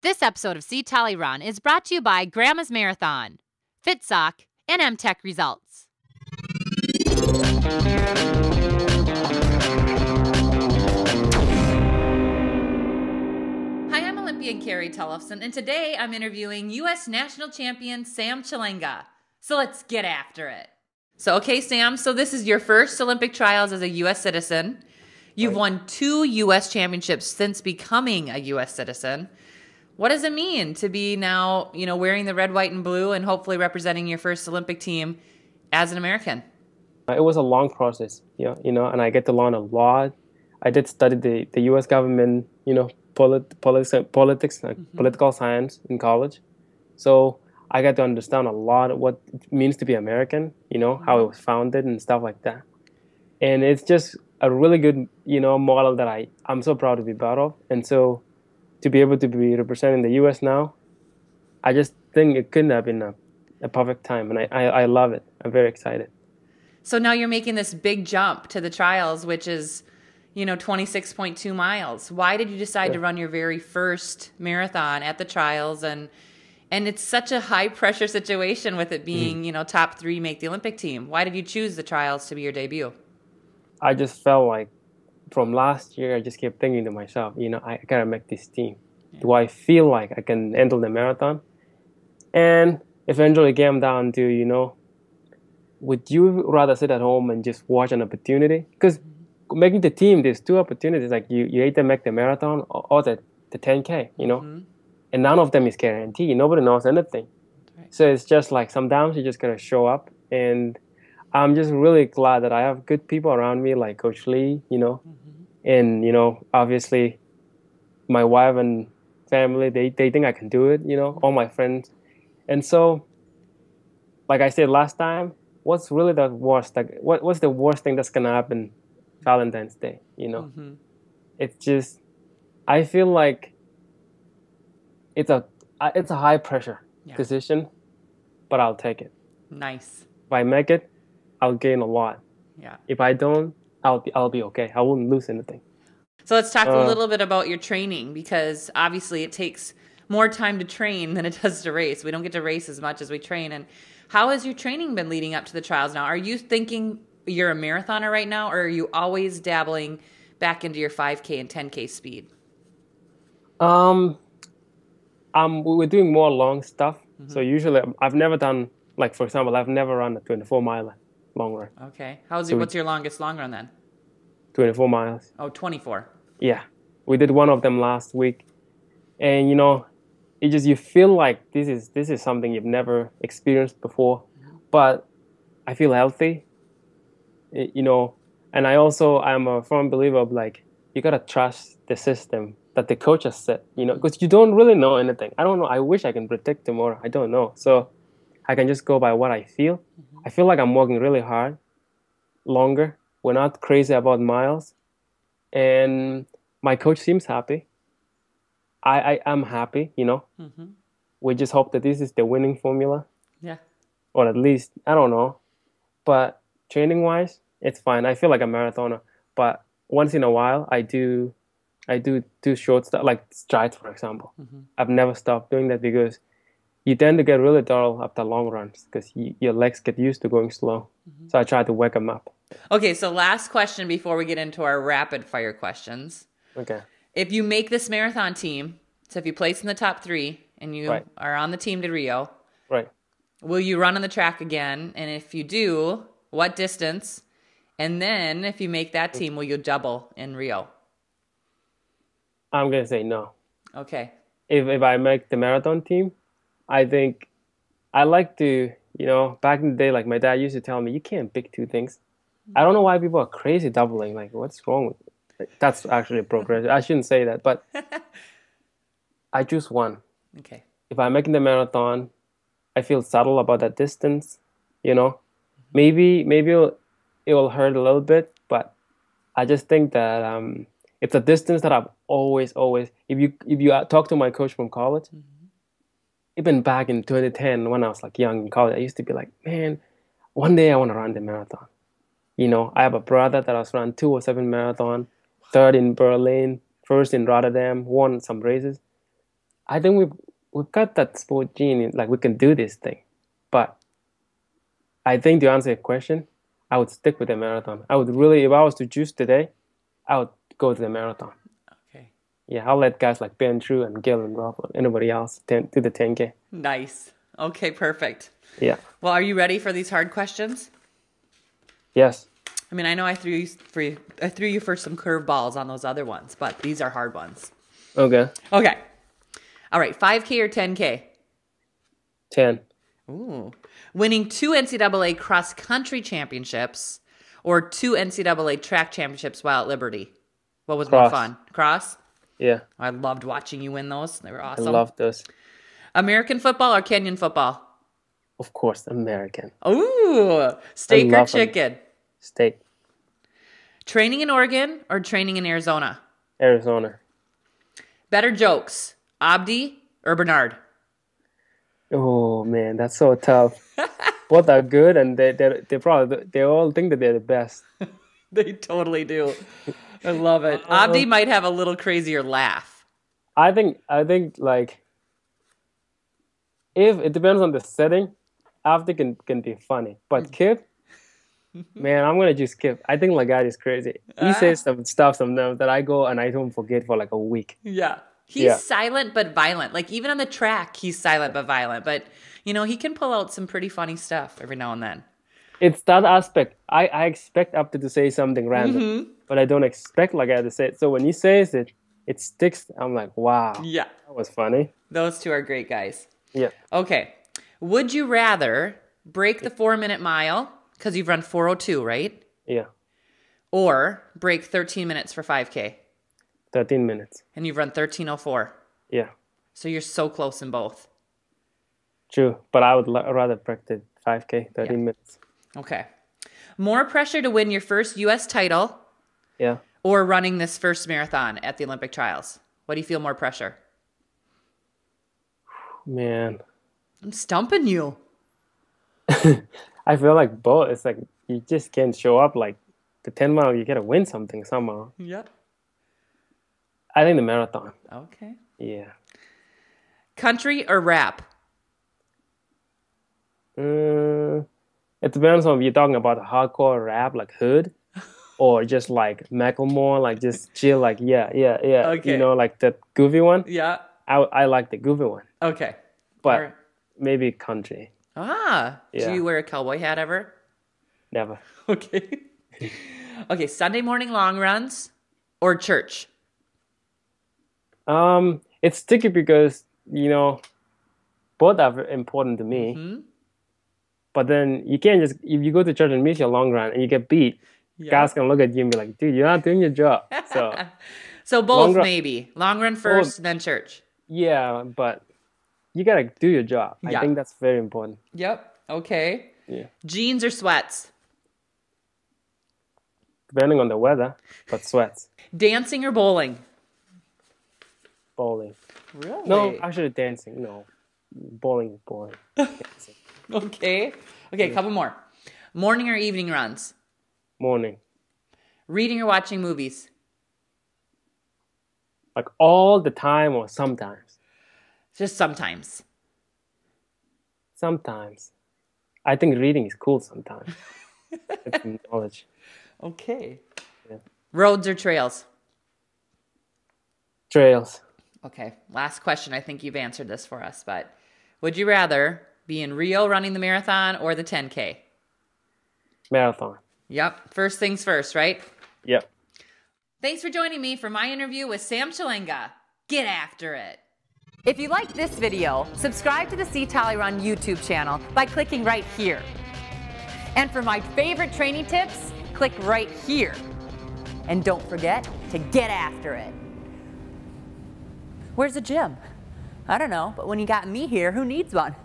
This episode of Tolle Run is brought to you by Grandma's Marathon, FitSock, and MTech Results. Hi, I'm Olympian Carrie Tollefson, and today I'm interviewing U.S. National Champion Sam Chelanga. So let's get after it. Okay, Sam, so this is your first Olympic trials as a U.S. citizen. You've won 2 U.S. championships since becoming a U.S. citizen. What does it mean to be now, wearing the red, white, and blue and hopefully representing your first Olympic team as an American? It was a long process, and I get to learn a lot. I did study the U.S. government, politics, political science in college. So I got to understand a lot of what it means to be American, how it was founded and stuff like that. And it's just a really good, model that I'm so proud to be part of. And so to be able to be representing the U.S. now, I just think it couldn't have been a perfect time. And I love it. I'm very excited. So now you're making this big jump to the trials, which is, 26.2 miles. Why did you decide to run your very first marathon at the trials? And it's such a high pressure situation with it being, top 3 make the Olympic team. Why did you choose the trials to be your debut? I just felt like from last year, I just kept thinking to myself, I gotta make this team. Yeah. Do I feel like I can handle the marathon? And eventually came down to, would you rather sit at home and just watch an opportunity? Because making the team, there's 2 opportunities. Like you either make the marathon or the 10K, and none of them is guaranteed. Nobody knows anything. Right. So it's just like sometimes you just gotta show up. And I'm just really glad that I have good people around me, like Coach Lee, and, obviously my wife and family, they think I can do it, all my friends. And so, like I said last time, what's really the worst? Like, what's the worst thing that's going to happen Valentine's Day, It's just, I feel like it's a high pressure position, but I'll take it. Nice. If I make it, I'll gain a lot. Yeah. If I don't, I'll be okay. I won't lose anything. So let's talk a little bit about your training, because obviously it takes more time to train than it does to race. We don't get to race as much as we train. And how has your training been leading up to the trials now? Are you thinking you're a marathoner right now, or are you always dabbling back into your 5K and 10K speed? We're doing more long stuff. So usually I've never done, like, for example, I've never run a 24-miler long run. Okay. What's your longest long run then? 24 miles. Oh, 24. Yeah. We did one of them last week. And, you feel like this is something you've never experienced before. But I feel healthy, and I'm a firm believer of, like, you got to trust the system that the coach has set, because you don't really know anything. I don't know. I wish I can predict tomorrow. I don't know. So I can just go by what I feel. I feel like I'm working really hard, longer. We're not crazy about miles. And my coach seems happy. I'm happy, We just hope that this is the winning formula. Yeah. Or at least, I don't know. But training-wise, it's fine. I feel like a marathoner. But once in a while, I do short stuff, like strides, for example. I've never stopped doing that because you tend to get really dull after long runs because your legs get used to going slow. So I try to wake them up. Okay, so last question before we get into our rapid fire questions. Okay. If you make this marathon team, so if you place in the top 3 and you are on the team to Rio, will you run on the track again? And if you do, what distance? And then if you make that team, will you double in Rio? I'm going to say no. Okay. If I make the marathon team, I think I like to, back in the day, like my dad used to tell me, you can't pick 2 things. I don't know why people are crazy doubling. Like, what's wrong with it? That's actually progress. I shouldn't say that, but I choose one. Okay. If I'm making the marathon, I feel subtle about that distance, Maybe it will hurt a little bit, but I just think that it's a distance that I've always. If you talk to my coach from college, even back in 2010 when I was like young in college, I used to be like, man, one day I want to run the marathon. I have a brother that has run 207 marathon, 3rd in Berlin, 1st in Rotterdam, won some races. I think we've got that sport gene, like we can do this thing. But I think to answer your question, I would stick with the marathon. I would really, if I was to choose today, I would go to the marathon. Okay. Yeah, I'll let guys like Ben True and Gil and Rob and anybody else do the 10K. Nice. Okay, perfect. Yeah. Well, are you ready for these hard questions? Yes. I mean, I know I threw you for some curveballs on those other ones, but these are hard ones. Okay. Okay. All right, 5K or 10K? 10. Ooh. Winning 2 NCAA cross-country championships or 2 NCAA track championships while at Liberty? What was more fun? Cross? Yeah. I loved watching you win those. They were awesome. I love those. American football or Kenyan football? Of course, American. Ooh. Steak or chicken? Steak. Training in Oregon or training in Arizona? Arizona. Better jokes, Abdi or Bernard? Oh man, that's so tough. Both are good, and they all think that they're the best. They totally do. I love it. Abdi might have a little crazier laugh. I think like if it depends on the setting, Abdi can be funny, but Kip, man, I'm gonna choose Kip. I think my guy is crazy. He says some stuff sometimes that I go and I don't forget for like a week. Yeah. He's silent but violent. Like even on the track, he's silent but violent. But you know, he can pull out some pretty funny stuff every now and then. It's that aspect. I expect Abdi to say something random, but I don't expect like I to say it. So when he says it, it sticks. I'm like, wow. Yeah. That was funny. Those two are great guys. Yeah. Okay. Would you rather break the 4-minute mile, because you've run 4:02, right? Yeah. Or break 13 minutes for 5K? 13 minutes. And you've run 13:04. Yeah. So you're so close in both. True. But I would rather practice 5K, 13 minutes. Okay. More pressure to win your first U.S. title Yeah. or running this first marathon at the Olympic trials? What do you feel more pressure? Man. I'm stumping you. I feel like both. It's like you just can't show up like the 10 mile. You got to win something somehow. Yep. I think the marathon. Okay. Yeah. Country or rap? It depends on if you're talking about a hardcore rap like Hood or just like Macklemore, like just chill, like yeah. Okay. You know, like that goofy one. Yeah. I like the goofy one. Okay. But maybe country. Yeah. Do you wear a cowboy hat ever? Never. Okay. Okay, Sunday morning long runs or church? It's sticky because, you know, both are important to me. Mm-hmm. But then you can't just, if you go to church and miss your long run and you get beat, guys can look at you and be like, dude, you're not doing your job. So both maybe. Long run first, then church. Yeah, but you got to do your job. I think that's very important. Yep. Okay. Yeah. Jeans or sweats? Depending on the weather, but sweats. Dancing or bowling? Bowling. Really? No, actually dancing. No. Bowling is boring. Okay. Okay, a couple more. Morning or evening runs? Morning. Reading or watching movies? Like all the time or sometimes? Just sometimes. Sometimes. I think reading is cool sometimes. It's knowledge. Okay. Yeah. Roads or trails? Trails. Okay. Last question. I think you've answered this for us, but would you rather be in Rio running the marathon or the 10K? Marathon. Yep. First things first, right? Yep. Thanks for joining me for my interview with Sam Chelanga. Get after it. If you liked this video, subscribe to the Tolle Run YouTube channel by clicking right here. And for my favorite training tips, click right here. And don't forget to get after it. Where's the gym? I don't know, but when you got me here, who needs one?